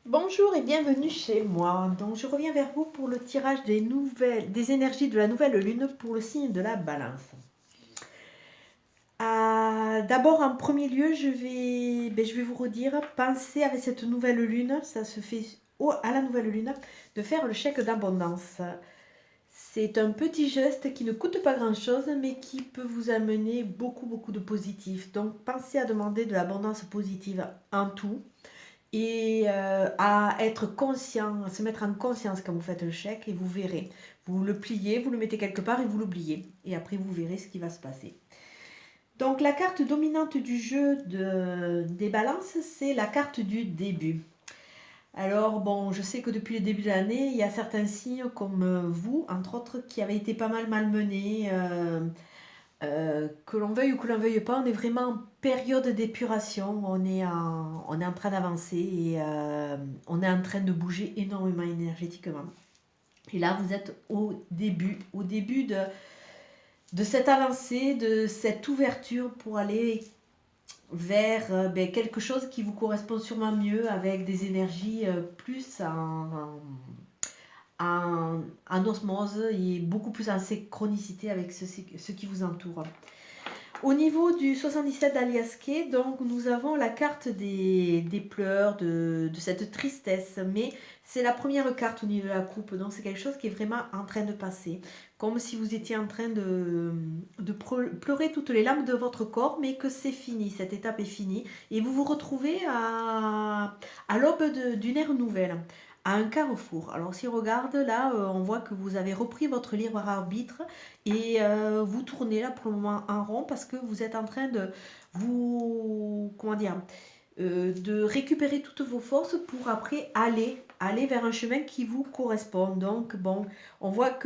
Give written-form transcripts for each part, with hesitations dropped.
Bonjour et bienvenue chez moi. Donc je reviens vers vous pour le tirage des énergies de la nouvelle lune pour le signe de la balance. D'abord en premier lieu, je vais vous redire, pensez avec cette nouvelle lune, ça se fait à la nouvelle lune, de faire le chèque d'abondance. C'est un petit geste qui ne coûte pas grand-chose, mais qui peut vous amener beaucoup de positif. Donc pensez à demander de l'abondance positive en tout et à être conscient, à se mettre en conscience quand vous faites le chèque et vous verrez. Vous le pliez, vous le mettez quelque part et vous l'oubliez. Et après, vous verrez ce qui va se passer. Donc la carte dominante du jeu des balances, c'est la carte du début. Alors bon, je sais que depuis le début de l'année, il y a certains signes comme vous, entre autres, qui avaient été pas mal malmenés. Que l'on veuille ou que l'on veuille pas, on est vraiment en période d'épuration, on est en train d'avancer et on est en train de bouger énormément énergétiquement. Et là, vous êtes au début de cette avancée, de cette ouverture pour aller vers quelque chose qui vous correspond sûrement mieux avec des énergies plus en osmose et beaucoup plus en synchronicité avec ce qui vous entoure. Au niveau du 77 d'Aliasquet, donc nous avons la carte des pleurs, de cette tristesse, mais c'est la première carte au niveau de la coupe, donc c'est quelque chose qui est vraiment en train de passer, comme si vous étiez en train de pleurer toutes les larmes de votre corps, mais que c'est fini, cette étape est finie, et vous vous retrouvez à l'aube d'une ère nouvelle, à un carrefour. Alors si on regarde là, on voit que vous avez repris votre libre arbitre et vous tournez là pour le moment en rond parce que vous êtes en train de comment dire, de récupérer toutes vos forces pour après aller vers un chemin qui vous correspond. Donc bon, on voit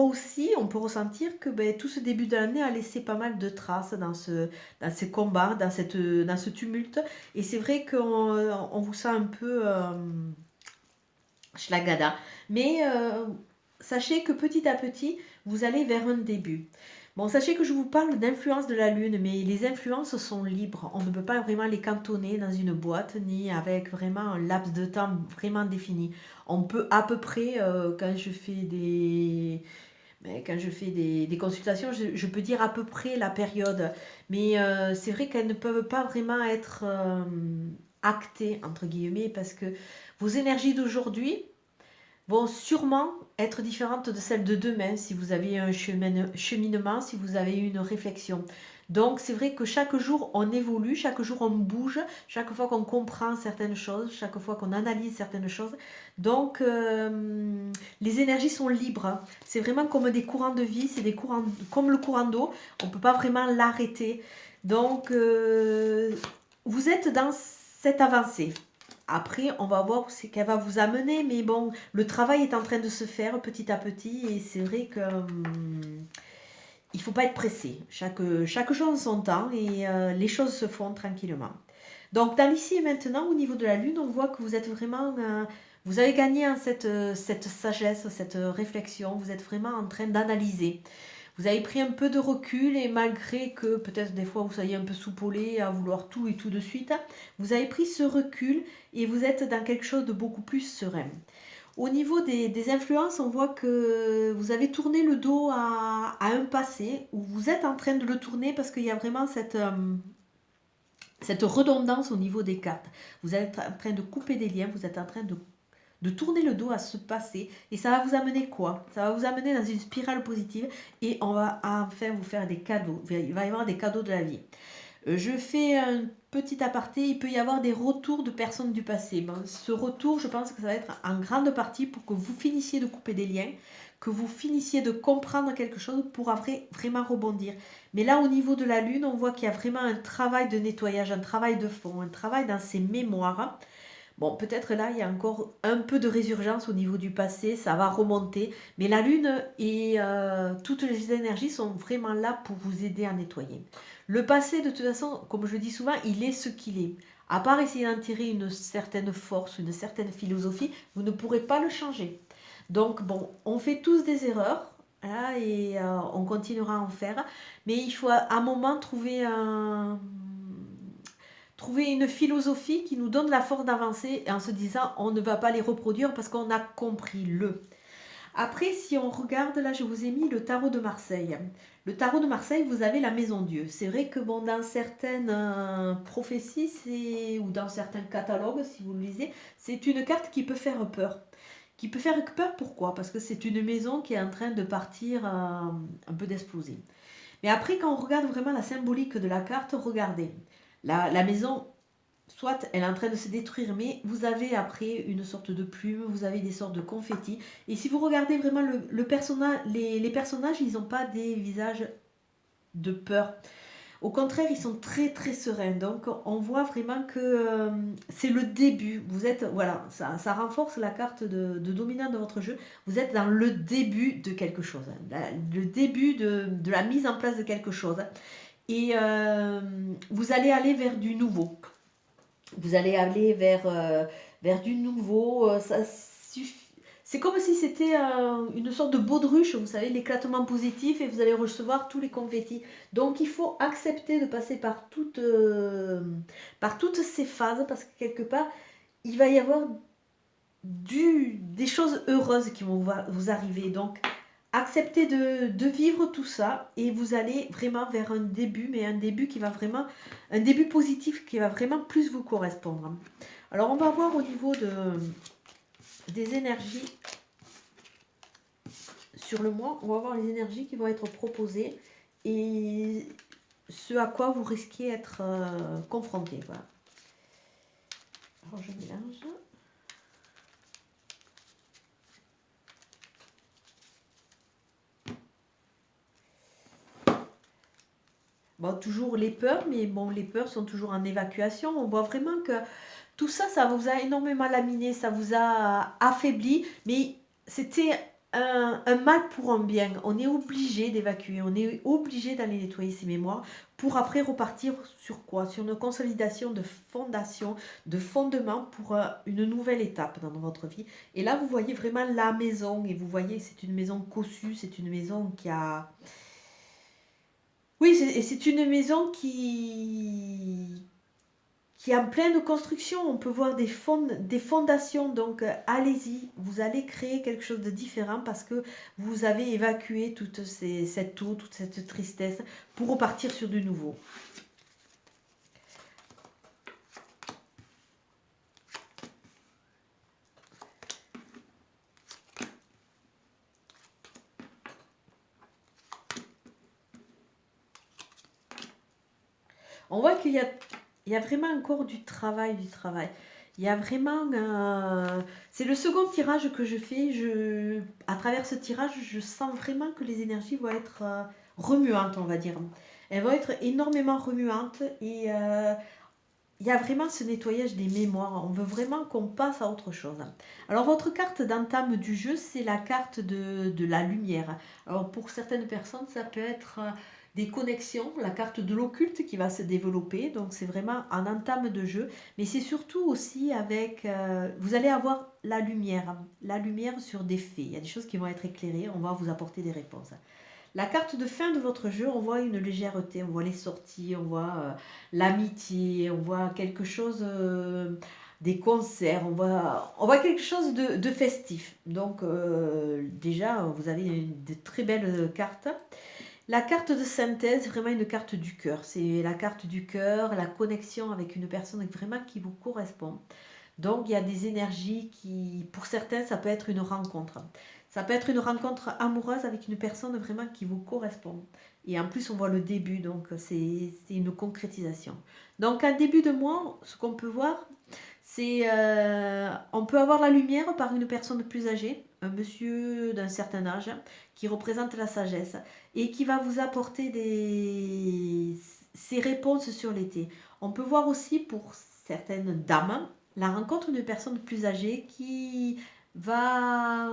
aussi, on peut ressentir que tout ce début d'année a laissé pas mal de traces dans ces combats, dans ce tumulte. Et c'est vrai qu'on vous sent un peu Schlagada. Mais sachez que petit à petit, vous allez vers un début. Bon, sachez que je vous parle d'influence de la Lune, mais les influences sont libres. On ne peut pas vraiment les cantonner dans une boîte, ni avec vraiment un laps de temps vraiment défini. On peut à peu près, quand je fais des consultations, je peux dire à peu près la période. Mais c'est vrai qu'elles ne peuvent pas vraiment être actées, entre guillemets, parce que vos énergies d'aujourd'hui vont sûrement être différentes de celles de demain si vous avez un cheminement, si vous avez une réflexion. Donc c'est vrai que chaque jour on évolue, chaque jour on bouge, chaque fois qu'on comprend certaines choses, chaque fois qu'on analyse certaines choses. Donc les énergies sont libres, hein. C'est vraiment comme des courants de vie, c'est des courants comme le courant d'eau, on ne peut pas vraiment l'arrêter. Donc vous êtes dans cette avancée. Après, on va voir où c'est qu'elle va vous amener, mais bon, le travail est en train de se faire petit à petit, et c'est vrai que il faut pas être pressé. Chaque chose en son temps, et les choses se font tranquillement. Donc, dans l'ici et maintenant, au niveau de la Lune, on voit que vous êtes vraiment, vous avez gagné en cette sagesse, cette réflexion. Vous êtes vraiment en train d'analyser. Vous avez pris un peu de recul et malgré que peut-être des fois vous soyez un peu soupolé à vouloir tout et tout de suite, vous avez pris ce recul et vous êtes dans quelque chose de beaucoup plus serein. Au niveau des influences, on voit que vous avez tourné le dos à un passé, ou vous êtes en train de le tourner parce qu'il y a vraiment cette redondance au niveau des cartes. Vous êtes en train de couper des liens, vous êtes en train de tourner le dos à ce passé. Et ça va vous amener quoi? Ça va vous amener dans une spirale positive et on va enfin vous faire des cadeaux. Il va y avoir des cadeaux de la vie. Je fais un petit aparté, il peut y avoir des retours de personnes du passé. Bon, ce retour, je pense que ça va être en grande partie pour que vous finissiez de couper des liens, que vous finissiez de comprendre quelque chose pour après vraiment rebondir. Mais là, au niveau de la Lune, on voit qu'il y a vraiment un travail de nettoyage, un travail de fond, un travail dans ses mémoires. Bon, peut-être là, il y a encore un peu de résurgence au niveau du passé, ça va remonter, mais la Lune et toutes les énergies sont vraiment là pour vous aider à nettoyer. Le passé, de toute façon, comme je le dis souvent, il est ce qu'il est. À part essayer d'en tirer une certaine force, une certaine philosophie, vous ne pourrez pas le changer. Donc, bon, on fait tous des erreurs, hein, et on continuera à en faire, mais il faut à un moment trouver une philosophie qui nous donne la force d'avancer en se disant on ne va pas les reproduire parce qu'on a compris le. Après, si on regarde, là, je vous ai mis le tarot de Marseille. Le tarot de Marseille, vous avez la maison Dieu. C'est vrai que bon, dans certaines prophéties ou dans certains catalogues, si vous le lisez, c'est une carte qui peut faire peur. Qui peut faire peur, pourquoi? Parce que c'est une maison qui est en train de partir un peu d'exploser. Mais après, quand on regarde vraiment la symbolique de la carte, regardez. La maison, soit elle est en train de se détruire, mais vous avez après une sorte de plume, vous avez des sortes de confettis. Et si vous regardez vraiment le personnage, les personnages, ils n'ont pas des visages de peur. Au contraire, ils sont très très sereins. Donc on voit vraiment que c'est le début. Vous êtes, voilà, ça renforce la carte de dominant de votre jeu. Vous êtes dans le début de quelque chose. Le début de la mise en place de quelque chose. Et vous allez aller vers du nouveau. Vous allez aller vers du nouveau. Ça suffit. C'est comme si c'était une sorte de baudruche, vous savez, l'éclatement positif, et vous allez recevoir tous les confettis. Donc il faut accepter de passer par toutes ces phases, parce que quelque part, il va y avoir des choses heureuses qui vont vous arriver. Donc acceptez de vivre tout ça, et vous allez vraiment vers un début, mais un début qui va vraiment, un début positif qui va vraiment plus vous correspondre. Alors on va voir au niveau des énergies sur le mois, on va voir les énergies qui vont être proposées et ce à quoi vous risquez d'être confronté. Voilà. Alors je mélange. Bon, toujours les peurs, mais bon, les peurs sont toujours en évacuation. On voit vraiment que tout ça, ça vous a énormément laminé, ça vous a affaibli, mais c'était un mal pour un bien. On est obligé d'évacuer, on est obligé d'aller nettoyer ses mémoires pour après repartir sur quoi? Sur une consolidation de fondation, de fondement pour une nouvelle étape dans votre vie. Et là, vous voyez vraiment la maison, et vous voyez, c'est une maison cossue, c'est une maison qui a... Oui, c'est une maison qui est en pleine construction. On peut voir des fondations. Donc, allez-y, vous allez créer quelque chose de différent parce que vous avez évacué toute cette eau, toute cette tristesse pour repartir sur du nouveau. On voit qu'il y a vraiment encore du travail, du travail. Il y a vraiment... c'est le second tirage que je fais. À travers ce tirage, je sens vraiment que les énergies vont être remuantes, on va dire. Elles vont être énormément remuantes et il y a vraiment ce nettoyage des mémoires. On veut vraiment qu'on passe à autre chose. Alors, votre carte d'entame du jeu, c'est la carte de la lumière. Alors, pour certaines personnes, ça peut être des connexions, la carte de l'occulte qui va se développer. Donc, c'est vraiment un entame de jeu. Mais c'est surtout aussi avec... vous allez avoir la lumière sur des faits. Il y a des choses qui vont être éclairées. On va vous apporter des réponses. La carte de fin de votre jeu, on voit une légèreté, on voit les sorties, on voit l'amitié, on voit quelque chose, des concerts, on voit quelque chose de festif. Donc déjà, vous avez de très belles cartes. La carte de synthèse, vraiment une carte du cœur. C'est la carte du cœur, la connexion avec une personne vraiment qui vous correspond. Donc il y a des énergies qui, pour certains, ça peut être une rencontre. Ça peut être une rencontre amoureuse avec une personne vraiment qui vous correspond. Et en plus, on voit le début, donc c'est une concrétisation. Donc, un début de mois, ce qu'on peut voir, c'est on peut avoir la lumière par une personne plus âgée, un monsieur d'un certain âge, qui représente la sagesse et qui va vous apporter ses réponses sur l'été. On peut voir aussi pour certaines dames la rencontre d'une personne plus âgée qui va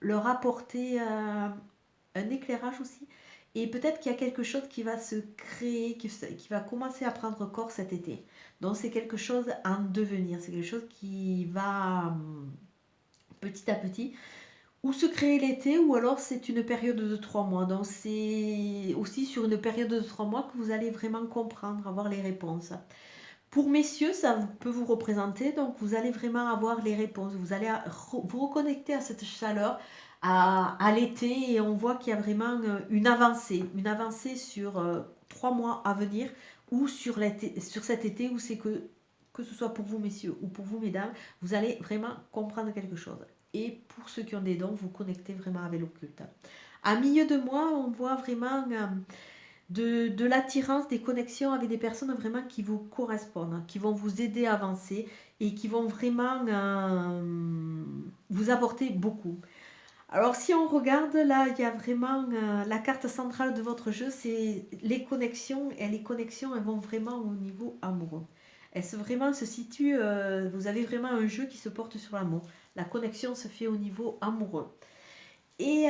leur apporter un éclairage aussi. Et peut-être qu'il y a quelque chose qui va se créer, qui va commencer à prendre corps cet été. Donc c'est quelque chose en devenir, c'est quelque chose qui va petit à petit ou se créer l'été, ou alors c'est une période de 3 mois. Donc c'est aussi sur une période de 3 mois que vous allez vraiment comprendre, avoir les réponses. Pour messieurs, peut vous représenter, donc vous allez vraiment avoir les réponses. Vous allez vous reconnecter à cette chaleur, à l'été, et on voit qu'il y a vraiment une avancée sur 3 mois à venir, ou sur cet été, où c'est que ce soit pour vous messieurs ou pour vous mesdames, vous allez vraiment comprendre quelque chose. Et pour ceux qui ont des dons, vous connectez vraiment avec l'occulte. À milieu de mois, on voit vraiment de l'attirance, des connexions avec des personnes vraiment qui vous correspondent, qui vont vous aider à avancer et qui vont vraiment vous apporter beaucoup. Alors si on regarde là, il y a vraiment la carte centrale de votre jeu, c'est les connexions, et les connexions, elles vont vraiment au niveau amoureux. Vraiment se situent, vous avez vraiment un jeu qui se porte sur l'amour. La connexion se fait au niveau amoureux. Et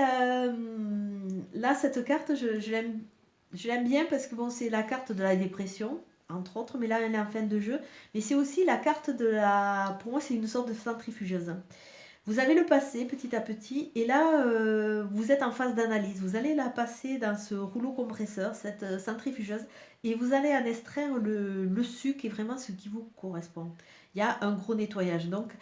là, cette carte, je l'aime bien parce que bon, c'est la carte de la dépression, entre autres, mais là, elle est en fin de jeu. Mais c'est aussi la carte de la... Pour moi, c'est une sorte de centrifugeuse. Vous avez le passé petit à petit, et là, vous êtes en phase d'analyse. Vous allez la passer dans ce rouleau compresseur, cette centrifugeuse, et vous allez en extraire le sucre et vraiment ce qui vous correspond. Il y a un gros nettoyage. Donc,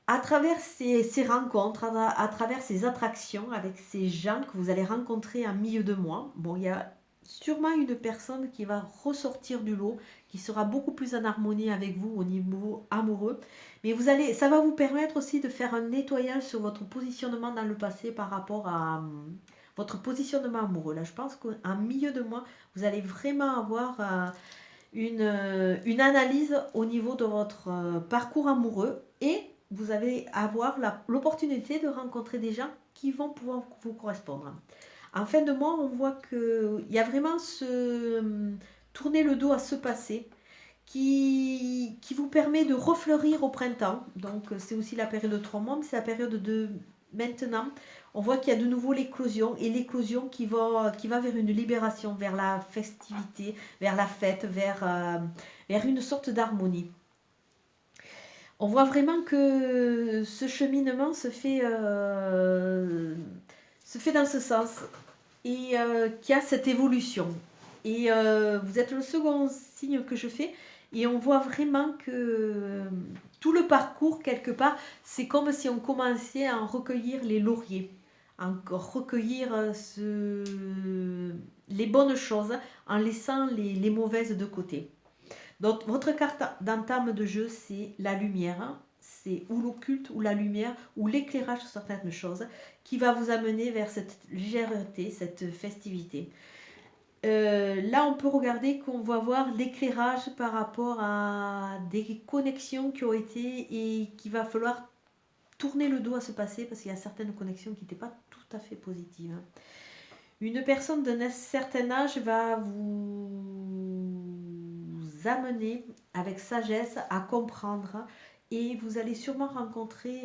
à travers ces rencontres, à travers ces attractions avec ces gens que vous allez rencontrer en milieu de mois, bon, il y a sûrement une personne qui va ressortir du lot, qui sera beaucoup plus en harmonie avec vous au niveau amoureux. Mais ça va vous permettre aussi de faire un nettoyage sur votre positionnement dans le passé par rapport à votre positionnement amoureux. Là, je pense qu'en milieu de mois, vous allez vraiment avoir une analyse au niveau de votre parcours amoureux, et vous allez avoir l'opportunité de rencontrer des gens qui vont pouvoir vous correspondre. En fin de mois, on voit qu'il y a vraiment tourner le dos à ce passé qui vous permet de refleurir au printemps. Donc c'est aussi la période de 3 mois, mais c'est la période de maintenant. On voit qu'il y a de nouveau l'éclosion, et l'éclosion qui va vers une libération, vers la festivité, vers la fête, vers une sorte d'harmonie. On voit vraiment que ce cheminement se fait dans ce sens, et qu'il y a cette évolution. Et vous êtes le second signe que je fais, et on voit vraiment que tout le parcours, quelque part, c'est comme si on commençait à en recueillir les lauriers, à recueillir les bonnes choses, en laissant les mauvaises de côté. Donc, votre carte d'entame de jeu, c'est la lumière. C'est ou l'occulte, ou la lumière, ou l'éclairage sur certaines choses, qui va vous amener vers cette légèreté, cette festivité. Là, on peut regarder qu'on va voir l'éclairage par rapport à des connexions qui ont été, et qu'il va falloir tourner le dos à ce passé, parce qu'il y a certaines connexions qui n'étaient pas tout à fait positives. Une personne d'un certain âge va vous amener avec sagesse à comprendre, et vous allez sûrement rencontrer,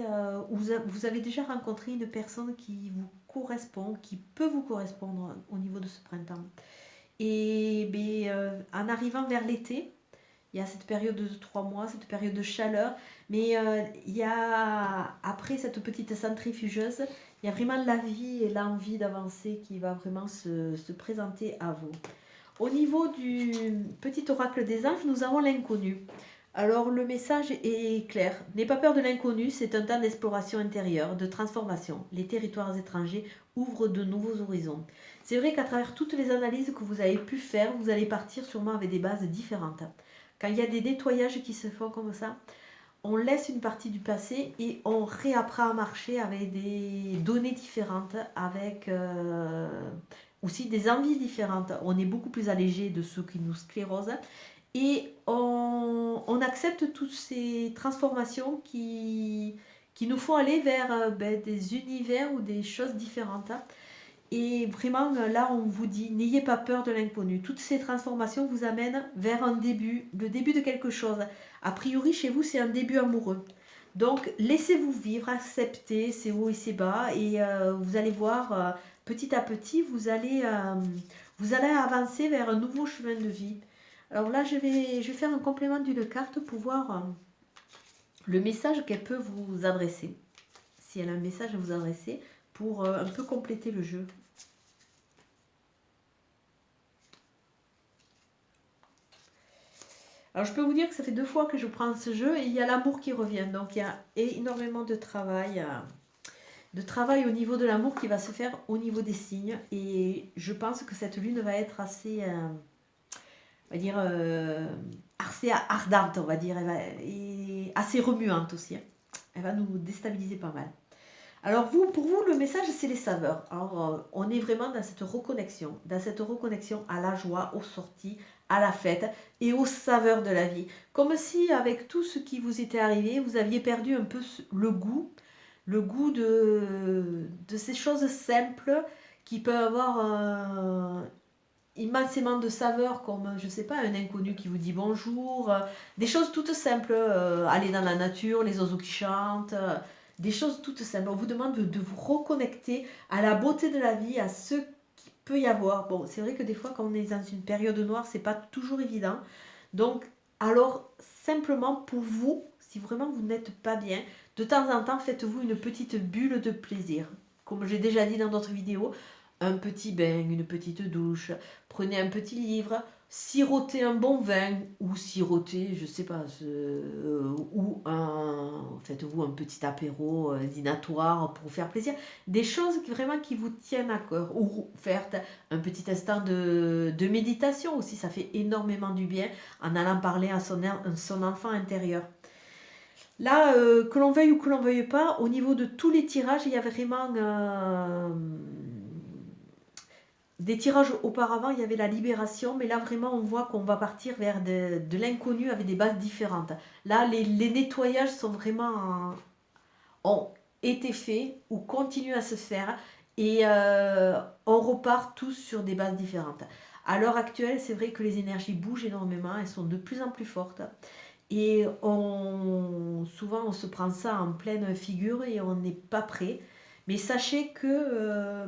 ou vous avez déjà rencontré une personne qui vous correspond, qui peut vous correspondre au niveau de ce printemps. Et en arrivant vers l'été, il y a cette période de 3 mois, cette période de chaleur, mais il y a, après cette petite centrifugeuse, il y a vraiment la vie et l'envie d'avancer qui va vraiment se présenter à vous. Au niveau du petit oracle des anges, nous avons l'inconnu. Alors le message est clair. N'aie pas peur de l'inconnu, c'est un temps d'exploration intérieure, de transformation. Les territoires étrangers ouvrent de nouveaux horizons. C'est vrai qu'à travers toutes les analyses que vous avez pu faire, vous allez partir sûrement avec des bases différentes. Quand il y a des nettoyages qui se font comme ça, on laisse une partie du passé et on réapprend à marcher avec des données différentes, avec aussi des envies différentes. On est beaucoup plus allégé de ce qui nous sclérose, et on accepte toutes ces transformations qui nous font aller vers des univers ou des choses différentes. Et vraiment, là, on vous dit, n'ayez pas peur de l'inconnu. Toutes ces transformations vous amènent vers le début de quelque chose. A priori, chez vous, c'est un début amoureux. Donc, laissez-vous vivre, acceptez ces hauts et ces bas, et vous allez voir, petit à petit, vous allez avancer vers un nouveau chemin de vie. Alors là, je vais faire un complément d'une carte pour voir le message qu'elle peut vous adresser. Si elle a un message à vous adresser, pour un peu compléter le jeu. Alors, je peux vous dire que ça fait 2 fois que je prends ce jeu et il y a l'amour qui revient. Donc, il y a énormément de travail au niveau de l'amour qui va se faire au niveau des signes. Et je pense que cette lune va être assez, on va dire, assez ardente, on va dire, et assez remuante aussi, hein. Elle va nous déstabiliser pas mal. Alors vous, pour vous, le message, c'est les saveurs. Alors, on est vraiment dans cette reconnexion à la joie, aux sorties, à la fête et aux saveurs de la vie. Comme si, avec tout ce qui vous était arrivé, vous aviez perdu un peu le goût de ces choses simples qui peuvent avoir immensément de saveurs, comme, je sais pas, un inconnu qui vous dit bonjour, des choses toutes simples, aller dans la nature, les oiseaux qui chantent, des choses toutes simples. On vous demande de vous reconnecter à la beauté de la vie, à ce qu'il peut y avoir. Bon, c'est vrai que des fois, quand on est dans une période noire, c'est pas toujours évident. Donc, alors, simplement pour vous, si vraiment vous n'êtes pas bien, de temps en temps, faites-vous une petite bulle de plaisir. Comme j'ai déjà dit dans d'autres vidéos, un petit bain, une petite douche, prenez un petit livre, sirotez un bon vin, ou sirotez, je sais pas, faites-vous un petit apéro dînatoire pour vous faire plaisir. Des choses vraiment qui vous tiennent à cœur, ou faites un petit instant de méditation aussi, ça fait énormément du bien en allant parler à son enfant intérieur. Là, que l'on veuille ou que l'on veuille pas, au niveau de tous les tirages, il y a vraiment des tirages auparavant, il y avait la libération, mais là vraiment on voit qu'on va partir vers de l'inconnu avec des bases différentes. Là, les nettoyages sont vraiment ont été faits ou continuent à se faire et on repart tous sur des bases différentes. À l'heure actuelle, c'est vrai que les énergies bougent énormément, elles sont de plus en plus fortes et souvent on se prend ça en pleine figure et on n'est pas prêt. Mais sachez que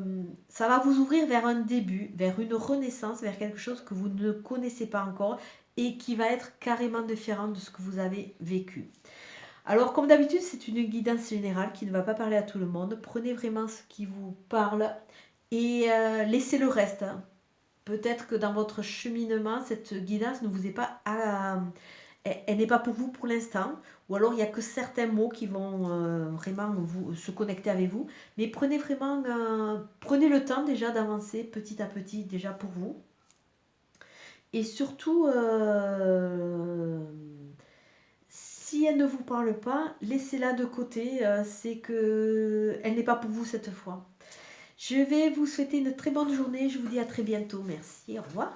ça va vous ouvrir vers un début, vers une renaissance, vers quelque chose que vous ne connaissez pas encore et qui va être carrément différent de ce que vous avez vécu. Alors, comme d'habitude, c'est une guidance générale qui ne va pas parler à tout le monde. Prenez vraiment ce qui vous parle et laissez le reste, hein. Peut-être que dans votre cheminement, cette guidance ne vous est pas elle n'est pas pour vous pour l'instant, ou alors il n'y a que certains mots qui vont vraiment se connecter avec vous. Mais prenez le temps déjà d'avancer petit à petit déjà pour vous. Et surtout, si elle ne vous parle pas, laissez-la de côté. C'est que elle n'est pas pour vous cette fois. Je vais vous souhaiter une très bonne journée. Je vous dis à très bientôt. Merci. Au revoir.